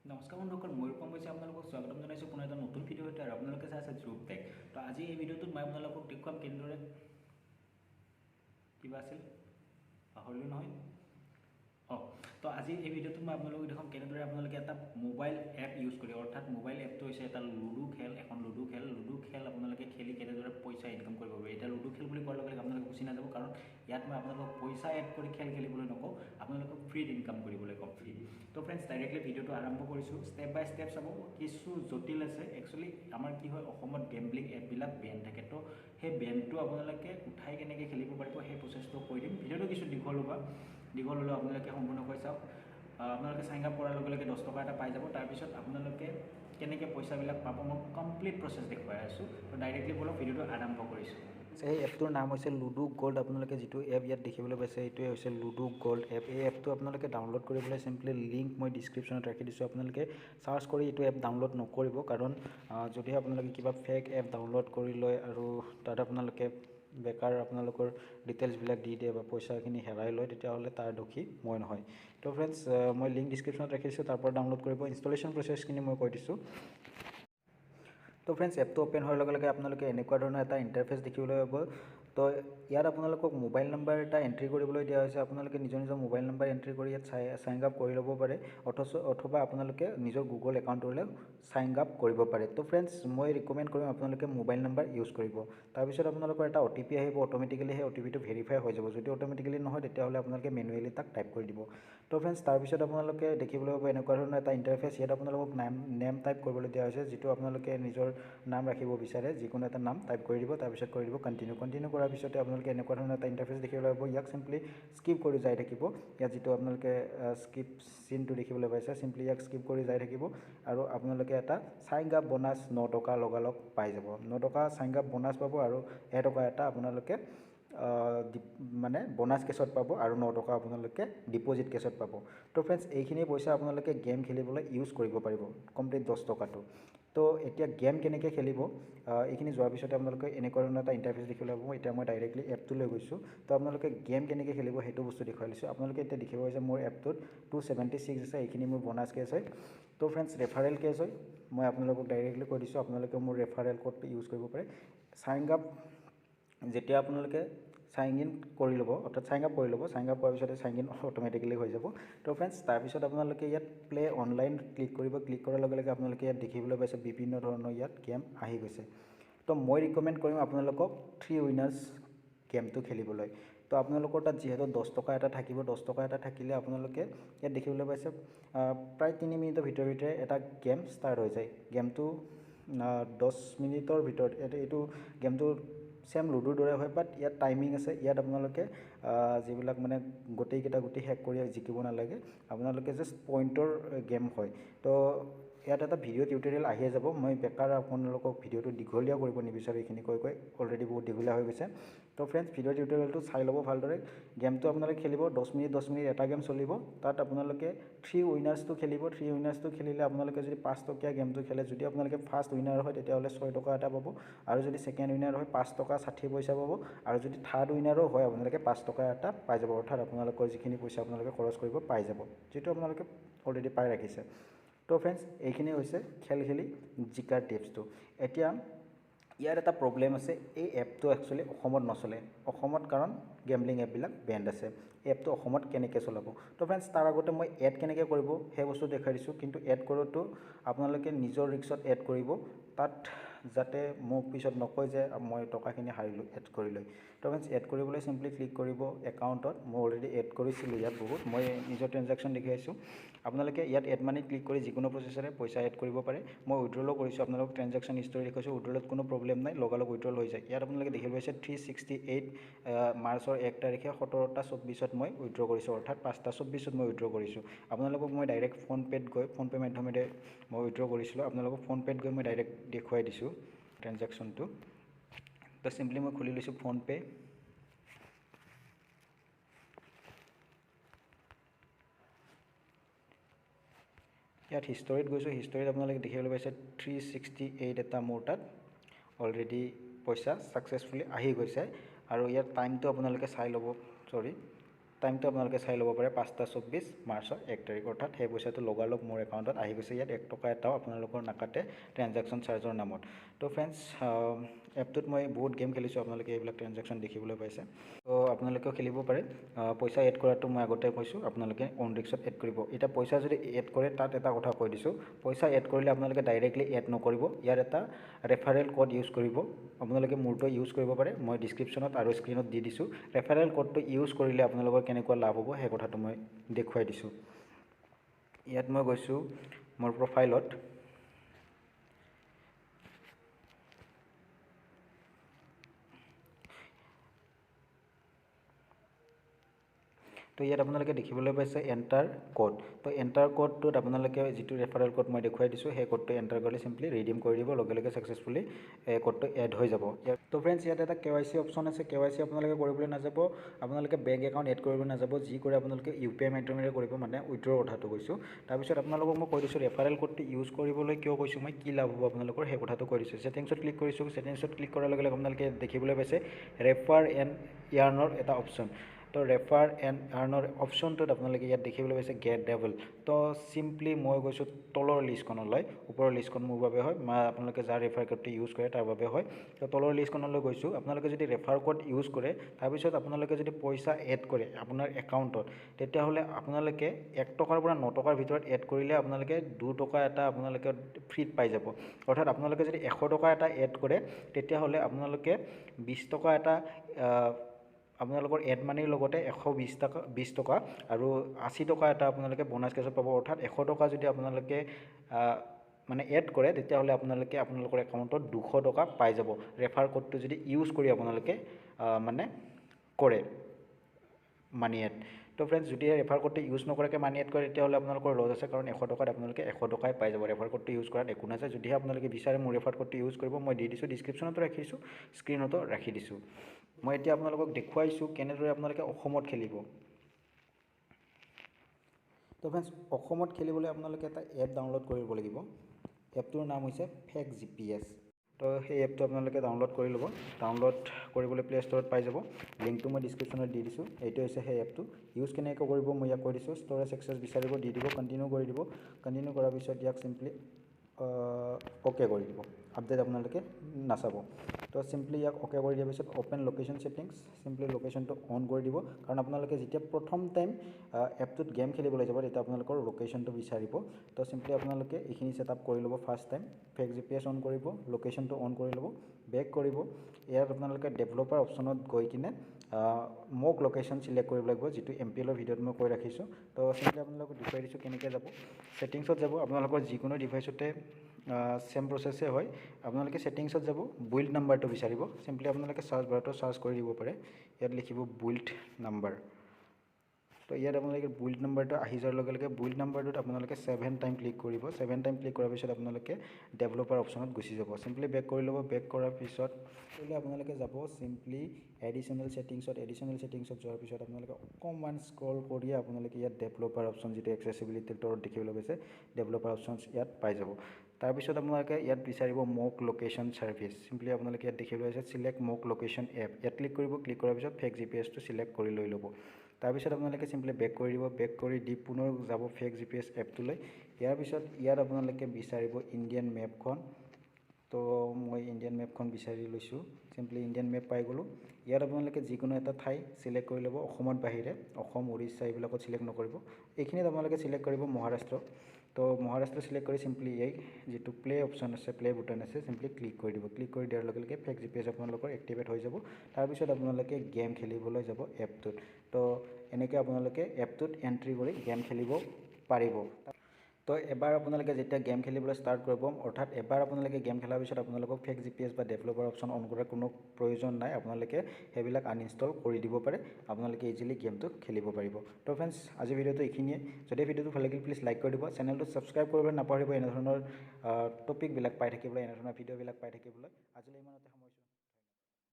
নমস্কাৰ বন্ধুসকল, মই ৰূপম কৈছোঁ। আপোনালোকক স্বাগতম জনাইছোঁ পুনৰ এটা নতুন ভিডিঅ' সৈতে। আৰু আপোনালোকে চাই আছে Jruptech। তো আজি এই ভিডিঅ'টোত মই আপোনালোকক দেখুৱাম কেনেদৰে কিবা আছিল পাহৰিলোঁ নহয়। তো আজি এই ভিডিঅ'টোত মই আপোনালোকক দেখুৱাম কেনেদৰে আপোনালোকে এটা মোবাইল এপ ইউজ কৰি, অৰ্থাৎ মোবাইল এপটো হৈছে এটা লুডু খেল, এখন লুডু খেল আপোনালোকে খেলি কেনেদৰে পইচা ইনকাম কৰিব পাৰে। এতিয়া লুডু খেল বুলি কোৱাৰ লগে লগে আপোনালোকে গুচি নাযাব, কাৰণ ইয়াত মই আপোনালোকক পইচা এড কৰি খেল খেলিবলৈ নকওঁ, আপোনালোকক ফ্ৰীত ইনকাম কৰিবলৈ কম। তো ফ্ৰেণ্ডছ, ডাইৰেক্টলি ভিডিঅ'টো আৰম্ভ কৰিছোঁ। ষ্টেপ বাই ষ্টেপ চাব, কিছু জটিল আছে। একচুৱেলি আমাৰ কি হয়, অসমত গেমলিং এপবিলাক বেন থাকে। তো সেই বেনটো আপোনালোকে উঠাই কেনেকৈ খেলিব পাৰিব সেই প্ৰচেছটো কৈ দিম। ভিডিঅ'টো কিছু দীঘল হ'লেও আপোনালোকে সম্পূৰ্ণকৈ চাওক। আপোনালোকে চাইন আপ কৰাৰ লগে লগে 10 টকা এটা পাই যাব। তাৰপিছত আপোনালোকে কেনেকৈ পইচাবিলাক পাব মই কমপ্লিট প্ৰচেছ দেখুৱাই আছোঁ। তো ডাইৰেক্টলি বলক ভিডিঅ'টো আৰম্ভ কৰিছোঁ। এই এপটোৰ নাম হৈছে লুডু গ'ল্ড। আপোনালোকে যিটো এপ ইয়াত দেখিবলৈ পাইছে এইটোৱে হৈছে লুডু গ'ল্ড এপ। এই এপটো আপোনালোকে ডাউনলোড কৰিবলৈ চিম্পলি লিংক মই ডিছক্ৰিপশ্যনত ৰাখি দিছোঁ। আপোনালোকে চাৰ্চ কৰি এইটো এপ ডাউনলোড নকৰিব, কাৰণ যদিহে আপোনালোকে কিবা ফেক এপ ডাউনলোড কৰি লয় আৰু তাত আপোনালোকে বেকাৰ আপোনালোকৰ ডিটেইলছবিলাক দি দিয়ে বা পইচাখিনি হেৰাই লয়, তেতিয়াহ'লে তাৰ দোষী মই নহয়। তো ফ্ৰেণ্ডছ, মই লিংক ডিছক্ৰিপশ্যনত ৰাখিছোঁ, তাৰ পৰা ডাউনলোড কৰিব। ইনষ্টলেশ্যন প্ৰচেছখিনি মই কৈ দিছোঁ। তো ফ্ৰেণ্ডছ, এপটো অ'পেন হোৱাৰ লগে লগে আপোনালোকে এনেকুৱা ধৰণৰ এটা ইণ্টাৰফেচ দেখিবলৈ পাব। তো ইয়াত আপোনালোকক মোবাইল নাম্বাৰ এটা এণ্ট্ৰি কৰিবলৈ দিয়া হৈছে। আপোনালোকে নিজৰ মোবাইল নাম্বাৰ এণ্ট্ৰি কৰি ইয়াত চাইন আপ কৰি ল'ব পাৰে, অথবা আপোনালোকে নিজৰ গুগল একাউণ্টলৈ চাইন আপ কৰিব পাৰে। তো ফ্ৰেণ্ডছ, মই ৰিকমেণ্ড কৰিম আপোনালোকে মোবাইল নাম্বাৰ ইউজ কৰিব। তাৰপিছত আপোনালোকৰ এটা OTP আহিব। অট'মেটিকেলি সেই OTPটো ভেৰিফাই হৈ যাব। যদি অট'মেটিকেলি নহয়, তেতিয়াহ'লে আপোনালোকে মেনুৱেলি তাক টাইপ কৰি দিব। তো ফ্ৰেণ্ডছ, তাৰপিছত আপোনালোকে দেখিবলৈ পাব এনেকুৱা ধৰণৰ এটা ইণ্টাৰফেচ। ইয়াত আপোনালোকক নেম টাইপ কৰিবলৈ দিয়া হৈছে, যিটো আপোনালোকে নিজৰ নাম ৰাখিব বিচাৰে, যিকোনো এটা নাম টাইপ কৰি দিব। তাৰপিছত কৰি দিব কণ্টিনিউ কৰাৰ পিছতে আপোনালোকে এনেকুৱা ধৰণৰ এটা ইণ্টাৰফেচ দেখিবলৈ পাব। ইয়াক চিম্পলি স্কিপ কৰি যাই থাকিব। ইয়াত যিটো আপোনালোকে স্কিপ চিনটো দেখিবলৈ পাইছে, চিম্পলি ইয়াক স্কিপ কৰি যাই থাকিব আৰু আপোনালোকে এটা চাইন আপ বোনাছ 9 টকা লগালগ পাই যাব। 9 টকা চাইন আপ বোনাছ পাব আৰু 1 টকা এটা আপোনালোকে মানে বোনাছ কেছত পাব আৰু 9 টকা আপোনালোকে ডিপ'জিট কেছত পাব। তো ফ্ৰেণ্ডছ, এইখিনি পইচা আপোনালোকে গেম খেলিবলৈ ইউজ কৰিব পাৰিব, কমপ্লিট 10 টকাটো। তো এতিয়া গেম কেনেকৈ খেলিব, এইখিনি যোৱাৰ পিছতে আপোনালোকে এনেকুৱা ধৰণৰ এটা ইণ্টাৰফেচ দেখিবলৈ পাব। এতিয়া মই ডাইৰেক্টলি এপটোলৈ গৈছোঁ। তো আপোনালোকে গেম কেনেকৈ খেলিব সেইটো বস্তু দেখুৱাই লৈছোঁ। আপোনালোকে এতিয়া দেখিব পাইছে মোৰ এপটোত 276 আছে, এইখিনি মোৰ বোনাছ কেছ হয়। তো ফ্ৰেণ্ডছ, ৰেফাৰেল কেছ হয়। মই আপোনালোকক ডাইৰেক্টলি কৈ দিছোঁ, আপোনালোকে মোৰ ৰেফাৰেল কোডটো ইউজ কৰিব পাৰে। চাইন আপ যেতিয়া আপোনালোকে চাইন ইন কৰি ল'ব, অৰ্থাৎ চাইন আপ কৰি ল'ব, চাইন আপ কৰাৰ পিছতে চাইন ইন অট'মেটিকেলি হৈ যাব। তো ফ্ৰেণ্ডছ, তাৰপিছত আপোনালোকে ইয়াত প্লে অনলাইন ক্লিক কৰিব। ক্লিক কৰাৰ লগে লগে আপোনালোকে ইয়াত দেখিবলৈ পাইছে বিভিন্ন ধৰণৰ ইয়াত গেম আহি গৈছে। তো মই ৰিকমেণ্ড কৰিম আপোনালোকক 3 উইনাৰ্ছ গেমটো খেলিবলৈ। তো আপোনালোকৰ তাত যিহেতু 10 টকা এটা থাকিব, 10 টকা এটা থাকিলে আপোনালোকে ইয়াত দেখিবলৈ পাইছে প্ৰায় 3 মিনিটৰ ভিতৰে এটা গেম ষ্টাৰ্ট হৈ যায়। গেমটো 10 মিনিটৰ ভিতৰত এইটো গেমটো ছেম লুডুৰ দৰে হয়, বাট ইয়াত টাইমিং আছে। ইয়াত আপোনালোকে যিবিলাক মানে গোটেইকেইটা গুটি শেষ কৰি জিকিব নালাগে, আপোনালোকে জাষ্ট পইণ্টৰ গেম হয়। তো ইয়াত এটা ভিডিঅ' টিউটৰিয়েল আহিয়ে যাব। মই বেকাৰ আপোনালোকক ভিডিঅ'টো দীঘলীয়া কৰিব নিবিচাৰোঁ, এইখিনি কৈ অলৰেডি বহুত দীঘলীয়া হৈ গৈছে। তো ফ্ৰেণ্ডছ, ভিডিঅ' টিউটৰিয়েলটো চাই ল'ব ভালদৰে। গেমটো আপোনালোকে খেলিব 10 মিনিট এটা গেম চলিব। তাত আপোনালোকে 3 উইনাৰ্ছটো খেলিব। 3 উইনাৰ্ছটো খেলিলে আপোনালোকে যদি 5 টকীয়া গেমটো খেলে, যদি আপোনালোকে ফাৰ্ষ্ট উইনাৰ হয় তেতিয়াহ'লে 6 টকা এটা পাব, আৰু যদি ছেকেণ্ড উইনাৰ হয় 5 টকা 60 পইচা পাব, আৰু যদি থাৰ্ড উইনাৰো হয় আপোনালোকে 5 টকা এটা পাই যাব। অৰ্থাৎ আপোনালোকৰ যিখিনি পইচা আপোনালোকে খৰচ কৰিব পাই যাব, যিটো আপোনালোকে অলৰেডি পাই ৰাখিছে। তো ফ্ৰেণ্ডছ, এইখিনি হৈছে খেল খেলি জিকাৰ টিপছটো। এতিয়া ইয়াৰ এটা প্ৰব্লেম আছে, এই এপটো একচুৱেলি অসমত নচলে। অসমত কাৰণ গেমলিং এপবিলাক বেণ্ড আছে। এই এপটো অসমত কেনেকৈ চলাব? তো ফ্ৰেণ্ডছ, তাৰ আগতে মই এড কেনেকৈ কৰিব সেই বস্তু দেখাই দিছোঁ। কিন্তু এড কৰোঁতেও আপোনালোকে নিজৰ ৰিক্সত এড কৰিব, তাত যাতে মোক পিছত নকয় যে মই টকাখিনি হাৰিলোঁ এড কৰি লৈ। তো ফ্ৰেণ্ডছ, এড কৰিবলৈ চিম্পলি ক্লিক কৰিব একাউণ্টত। মই অলৰেডি এড কৰিছিলোঁ ইয়াত বহুত, মই নিজৰ ট্ৰেনজেকশ্যন দেখাইছোঁ। আপোনালোকে ইয়াত এড মানি ক্লিক কৰি যিকোনো প্ৰচেছেৰে পইচা এড কৰিব পাৰে। মই উইড্ৰলো কৰিছোঁ, আপোনালোকক ট্ৰেনজেকশ্যন হিষ্টৰী দেখুৱাইছোঁ। উইড্ৰলত কোনো প্ৰব্লেম নাই, লগালগ উইড্ৰল হৈ যায়। ইয়াত আপোনালোকে দেখিব পাইছে 368 মাৰ্চৰ 1 তাৰিখে 17:24 মই উইড্ৰ কৰিছোঁ, অৰ্থাৎ 5:24 মই উইড্ৰ কৰিছোঁ। আপোনালোকক মই ডাইৰেক্ট ফোনপে'ত গৈ, ফোনপে' মাধ্যমেৰে মই উইড্ৰ কৰিছিলোঁ। আপোনালোকক ফোনপে'ত গৈ মই ডাইৰেক্ট দেখুৱাই দিছোঁ ট্ৰেনজেকশ্যনটো। তো চিম্পলি মই খুলি লৈছোঁ ফোনপে'। ইয়াত হিষ্টৰীত গৈছোঁ। হিষ্টৰীত আপোনালোকে দেখিবলৈ পাইছে 368 এটা মোৰ তাত অলৰেডি পইচা ছাকচেছফুলি আহি গৈছে। আৰু ইয়াৰ টাইমটো আপোনালোকে চাই ল'ব, টাইমটো আপোনালোকে চাই ল'ব পাৰে 5:24 মাৰ্চৰ 1 তাৰিখ অৰ্থাৎ সেই পইচাটো লগালগ মোৰ একাউণ্টত আহি গৈছে ইয়াত 1 টকা এটাও আপোনালোকৰ নাকাটে ট্ৰেনজেকশ্যন চাৰ্জৰ নামত তো ফ্ৰেণ্ডছ এপটোত মই বহুত গেম খেলিছোঁ আপোনালোকে এইবিলাক ট্ৰেনজেকশ্যন দেখিবলৈ পাইছে তো আপোনালোকেও খেলিব পাৰে পইচা এড কৰাটো মই আগতে কৈছোঁ আপোনালোকে অন ৰিক্সত এড কৰিব এতিয়া পইচা যদি এড কৰে তাত এটা কথা কৈ দিছোঁ পইচা এড কৰিলে আপোনালোকে ডাইৰেক্টলি এড নকৰিব ইয়াৰ এটা ৰেফাৰেল কোড ইউজ কৰিব আপোনালোকে মোৰটো ইউজ কৰিব পাৰে মই ডিছক্ৰিপশ্যনত আৰু স্ক্ৰীনত দি দিছোঁ ৰেফাৰেল কোডটো ইউজ কৰিলে আপোনালোকৰ কেনেকুৱা লাভ হ'ব সেই কথাটো মই দেখুৱাই দিছোঁ ইয়াত মই গৈছোঁ মোৰ প্ৰফাইলত তো ইয়াত আপোনালোকে দেখিবলৈ পাইছে এণ্টাৰ কোড তো এণ্টাৰ কোডটোত আপোনালোকে যিটো ৰেফাৰেল কোড মই দেখুৱাই দিছোঁ সেই কোডটো এণ্টাৰ কৰিলে চিম্পলি ৰিডিম কৰি দিব লগে লগে ছাকচেছফুলি কোডটো এড হৈ যাব তো ফ্ৰেণ্ডছ ইয়াত এটা KYC অপশ্যন আছে KYC আপোনালোকে কৰিবলৈ নাযাব আপোনালোকে বেংক একাউণ্ট এড কৰিব নাযাব যি কৰে আপোনালোকে UPI মাধ্যমেৰে কৰিব মানে উইথড্ৰৰ কথাটো কৈছোঁ তাৰপিছত আপোনালোকক মই কৈ দিছোঁ ৰেফাৰেল কোডটো ইউজ কৰিবলৈ কিয় কৈছোঁ মই কি লাভ হ'ব আপোনালোকৰ সেই কথাটো কৈ দিছোঁ ছেটিংছত ক্লিক কৰিছোঁ ছেটিংছত ক্লিক কৰাৰ লগে লগে আপোনালোকে দেখিবলৈ পাইছে ৰেফাৰ এণ্ড ইয়াৰ্ণৰ এটা অপশ্যন তো ৰেফাৰ এণ্ড আৰ্ণৰ অপশ্যনটোত আপোনালোকে ইয়াত দেখিবলৈ পাইছে গেট ডেভেল তো চিম্পলি মই গৈছোঁ তলৰ লিষ্টখনলৈ ওপৰৰ লিষ্টখন মোৰ বাবে হয় আপোনালোকে যাৰ ৰেফাৰ কোডটো ইউজ কৰে তাৰ বাবে হয় তো তলৰ লিষ্টখনলৈ গৈছোঁ আপোনালোকে যদি ৰেফাৰ কোড ইউজ কৰে তাৰপিছত আপোনালোকে যদি পইচা এড কৰে আপোনাৰ একাউণ্টত তেতিয়াহ'লে আপোনালোকে 1 টকাৰ পৰা 9 টকাৰ ভিতৰত এড কৰিলে আপোনালোকে 2 টকা এটা আপোনালোকে ফ্ৰীত পাই যাব অৰ্থাৎ আপোনালোকে যদি 100 টকা এটা এড কৰে তেতিয়াহ'লে আপোনালোকে 20 টকা এটা আপোনালোকৰ এড মানিৰ লগতে 120 টকা আৰু 80 টকা এটা আপোনালোকে বোনাছ কেছত পাব অৰ্থাৎ 100 টকা যদি আপোনালোকে মানে এড কৰে তেতিয়াহ'লে আপোনালোকে আপোনালোকৰ একাউণ্টত 200 টকা পাই যাব ৰেফাৰ কোডটো যদি ইউজ কৰি আপোনালোকে মানে কৰে মানি এড তো ফ্ৰেণ্ডছ যদি ৰেফাৰ কোডটো ইউজ নকৰাকৈ মানি এড কৰে তেতিয়াহ'লে আপোনালোকৰ লছ আছে কাৰণ 100 টকাত আপোনালোকে 100 টকাই পাই যাব ৰেফাৰ কোডটো ইউজ কৰাত একো নাযায় যদিহে আপোনালোকে বিচাৰে মোৰ ৰেফাৰ কোডটো ইউজ কৰিব মই দি দিছোঁ ডিছক্ৰিপশ্যনতো ৰাখিছোঁ স্ক্ৰীনতো ৰাখি দিছোঁ মই এতিয়া আপোনালোকক দেখুৱাইছোঁ কেনেদৰে আপোনালোকে অসমত খেলিব তো ফ্ৰেণ্ডছ অসমত খেলিবলৈ আপোনালোকে এটা এপ ডাউনলোড কৰিব লাগিব এপটোৰ নাম হৈছে ফেক GPS তো সেই এপটো আপোনালোকে ডাউনলোড কৰি ল'ব ডাউনলোড কৰিবলৈ প্লে ষ্ট'ৰত পাই যাব লিংকটো মই ডিছক্ৰিপশ্যনত দি দিছোঁ এইটো হৈছে সেই এপটো ইউজ কেনেকৈ কৰিব মই ইয়াক কৈ দিছোঁ ষ্ট'ৰেজ এক্সেছ বিচাৰিব দি দিব কণ্টিনিউ কৰি দিব কণ্টিনিউ কৰাৰ পিছত ইয়াক চিম্পলি অ'কে কৰি দিব আপডেট আপোনালোকে নাচাব তো চিম্পলি ইয়াক অ'কে কৰি দিয়াৰ পিছত অ'পেন লোকেশ্যন ছেটিংছ চিম্পলি লোকেশ্যনটো অন কৰি দিব কাৰণ আপোনালোকে যেতিয়া প্ৰথম টাইম এপটোত গেম খেলিবলৈ যাব তেতিয়া আপোনালোকৰ লোকেশ্যনটো বিচাৰিব তো চিম্পলি আপোনালোকে এইখিনি ছেটআপ কৰি ল'ব first time fake GPS on কৰিব লোকেশ্যনটো অন কৰি ল'ব বেক কৰিব ইয়াত আপোনালোকে ডেভেলপাৰ অপশ্যনত গৈ কিনে মোক লোকেশ্যন চিলেক্ট কৰিব লাগিব যিটো MPL ভিডিঅ'ত মই কৈ ৰাখিছোঁ তো চিম্পলি আপোনালোকক দেখুৱাই দিছোঁ কেনেকৈ যাব ছেটিংছত যাব আপোনালোকৰ যিকোনো ডিভাইচতে সেম প্ৰচেছে হয় আপোনালোকে ছেটিংছত যাব বিল্ড নাম্বাৰটো বিচাৰিব চিম্পলি আপোনালোকে চাৰ্চ বাৰটো চাৰ্চ কৰি দিব পাৰে ইয়াত লিখিব বিল্ড নাম্বাৰ তো ইয়াত আপোনালোকে বিল্ড নাম্বাৰটো আহি যোৱাৰ লগে লগে বিল্ড নাম্বাৰটোত আপোনালোকে 7 টাইম ক্লিক কৰিব 7 টাইম ক্লিক কৰাৰ পিছত আপোনালোকে ডেভেলপাৰ অপশ্যনত গুচি যাব চিম্পলি বেক কৰি ল'ব বেক কৰাৰ পিছত আপোনালোকে যাব চিম্পলি এডিশ্যনেল ছেটিংছত যোৱাৰ পিছত আপোনালোকে অকণমান স্ক্ৰল কৰি আপোনালোকে ইয়াত ডেভেলপাৰ অপশ্যন যিটো এক্সেচিবিলিটিৰ তলত দেখিবলৈ পাইছে ডেভেলপাৰ অপশ্যনছ ইয়াত পাই যাব তাৰপিছত আপোনালোকে ইয়াত বিচাৰিব মোক লোকেশ্যন ছাৰ্ভিচ চিম্পলি আপোনালোকে ইয়াত দেখিবলৈ পাইছে চিলেক্ট মোক লোকেশ্যন এপ ইয়াত ক্লিক কৰিব ক্লিক কৰাৰ পিছত ফেক GPSটো চিলেক্ট কৰি লৈ ল'ব তাৰপিছত আপোনালোকে চিম্পলি বেক কৰি দিব বেক কৰি দি পুনৰ যাব ফেক GPS এপটোলৈ ইয়াৰ পিছত ইয়াত আপোনালোকে বিচাৰিব ইণ্ডিয়ান মেপখন তো মই ইণ্ডিয়ান মেপখন বিচাৰি লৈছোঁ চিম্পলি ইণ্ডিয়ান মেপ পাই গ'লোঁ ইয়াত আপোনালোকে যিকোনো এটা ঠাই চিলেক্ট কৰি ল'ব অসমত বাহিৰে অসম উৰিষ্যা এইবিলাকত চিলেক্ট নকৰিব এইখিনিত আপোনালোকে চিলেক্ট কৰিব মহাৰাষ্ট্ৰ তো মহাৰাষ্ট্ৰ চিলেক্ট কৰি চিম্পলি এই যিটো প্লে অপশ্যন আছে প্লে বুটান আছে চিম্পলি ক্লিক কৰি দিব ক্লিক কৰি দিয়াৰ লগে লগে ফেক GPS আপোনালোকৰ এক্টিভেট হৈ যাব তাৰপিছত আপোনালোকে গেম খেলিবলৈ যাব এপটোত তো এনেকৈ আপোনালোকে এপটোত এণ্ট্ৰি কৰি গেম খেলিব পাৰিব তো এবাৰ আপোনালোকে যেতিয়া গেম খেলিবলৈ ষ্টাৰ্ট কৰিব অৰ্থাৎ এবাৰ আপোনালোকে গেম খেলাৰ পিছত আপোনালোকক ফেক GPS বা ডেভেলপাৰ অপশ্যন অন কৰাৰ কোনো প্ৰয়োজন নাই আপোনালোকে সেইবিলাক আনইনষ্টল কৰি দিব পাৰে আপোনালোকে ইজিলি গেমটো খেলিব পাৰিব তো ফ্ৰেণ্ডছ আজি ভিডিঅ'টো এইখিনিয়ে যদি ভিডিঅ'টো ভাল লাগিল প্লিজ লাইক কৰি দিব চেনেলটো ছাবস্ক্ৰাইব কৰিবলৈ নাপাহৰিব এনেধৰণৰ টপিকবিলাক পাই থাকিবলৈ এনেধৰণৰ ভিডিঅ'বিলাক পাই থাকিবলৈ আজিলৈ ইমানতে